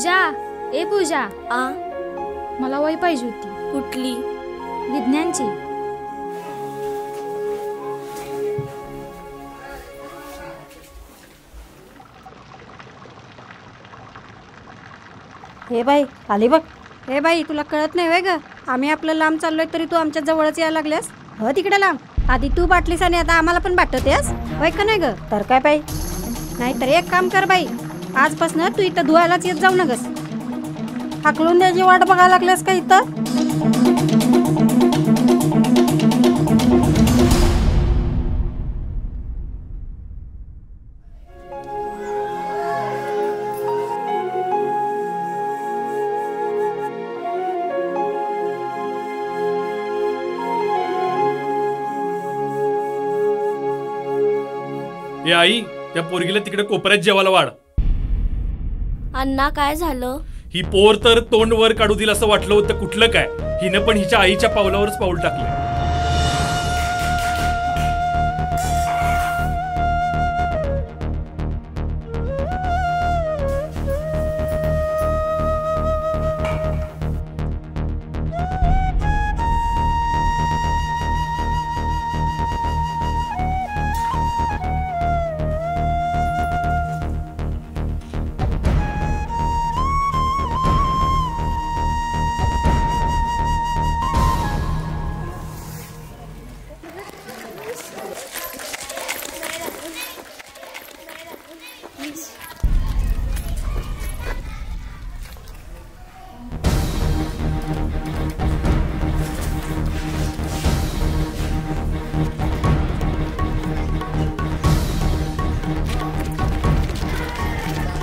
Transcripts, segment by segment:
पूजा, ए पूजा, आ मला वही पाहिजे होती. कुठली? विज्ञानची. हे बाई आली बघ. हे बाई तुला कळत नाही होय ग, आम्ही आपलं लांब चाललोय तरी तू आमच्या जवळच यायला लागल्यास. हो तिकडे लांब. आधी तू बाटलीस आणि आता आम्हाला पण बाटवतेस होय का नाही ग? तर काय बाई, नाहीतर एक काम कर बाई, आजपासून तू इथं धुवायलाच येत जाऊ नगस. हाकलून द्यायची वाट बघायला लागल्यास का इथं? ए आई, त्या पोरगीला तिकडे कोपऱ्यात जेवायला वाढ. अण्णा काय झालं? ही पोर तर तोंड वर काढू दिल असं वाटलं होतं, कुठलं काय. हिनं पण हिच्या आईच्या पावलावरच पाऊल टाकलं.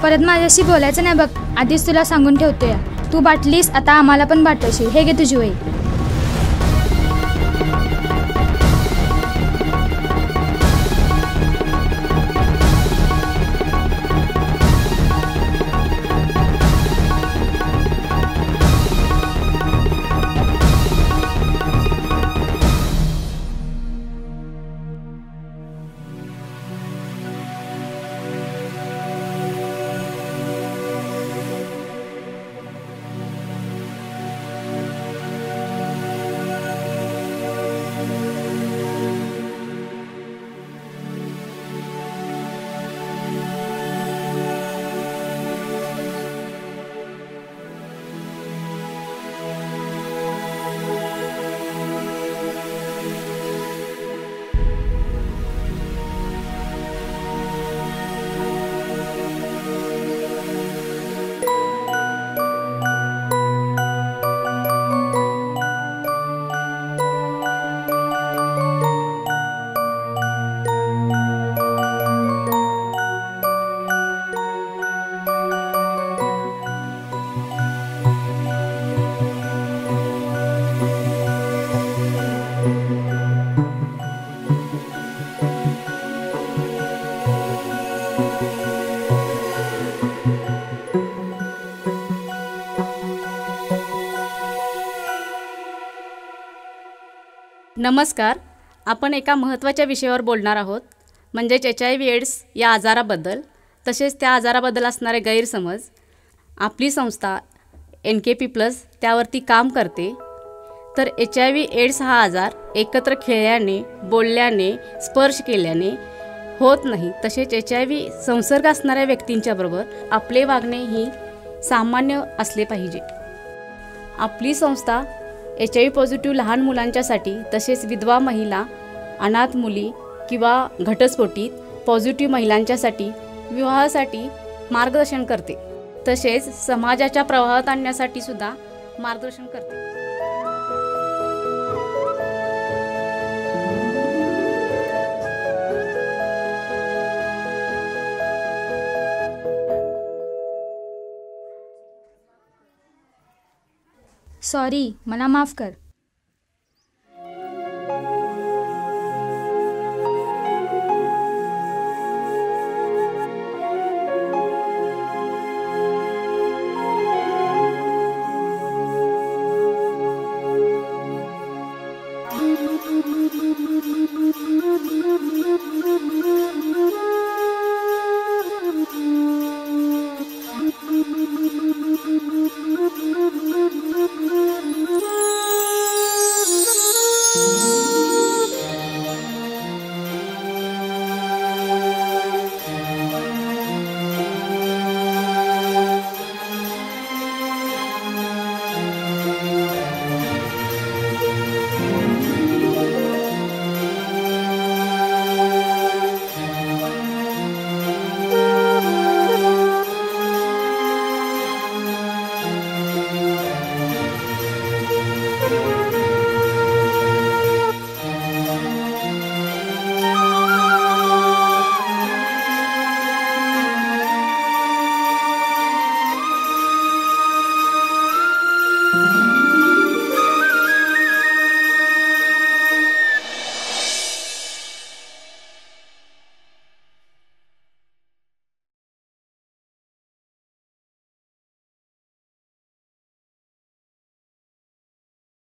परत माझ्याशी बोलायचं नाही बघ, आधीच तुला सांगून ठेवतोय. तू बाटलीस, आता आम्हाला पण बाटवशील. हे घे तुझी वही. नमस्कार. आपण एका महत्त्वाच्या विषयावर बोलणार आहोत, म्हणजेच HIV एड्स या आजाराबद्दल, तसेच त्या आजाराबद्दल असणारे गैरसमज. आपली संस्था NKP+ त्यावरती काम करते. तर HIV एड्स हा आजार एकत्र खेळल्याने, बोलल्याने, स्पर्श केल्याने होत नाही. तसेच HIV संसर्ग असणाऱ्या व्यक्तींच्याबरोबर आपले वागणे ही सामान्य असले पाहिजे. आपली संस्था HIV पॉझिटिव्ह लहान मुलांच्यासाठी, तसेच विधवा महिला, अनाथ मुली किंवा घटस्फोटित पॉझिटिव्ह महिलांच्यासाठी विवाहासाठी मार्गदर्शन करते. तसेच समाजाच्या प्रवाहात आणण्यासाठी सुद्धा मार्गदर्शन करते. सॉरी, मला माफ कर.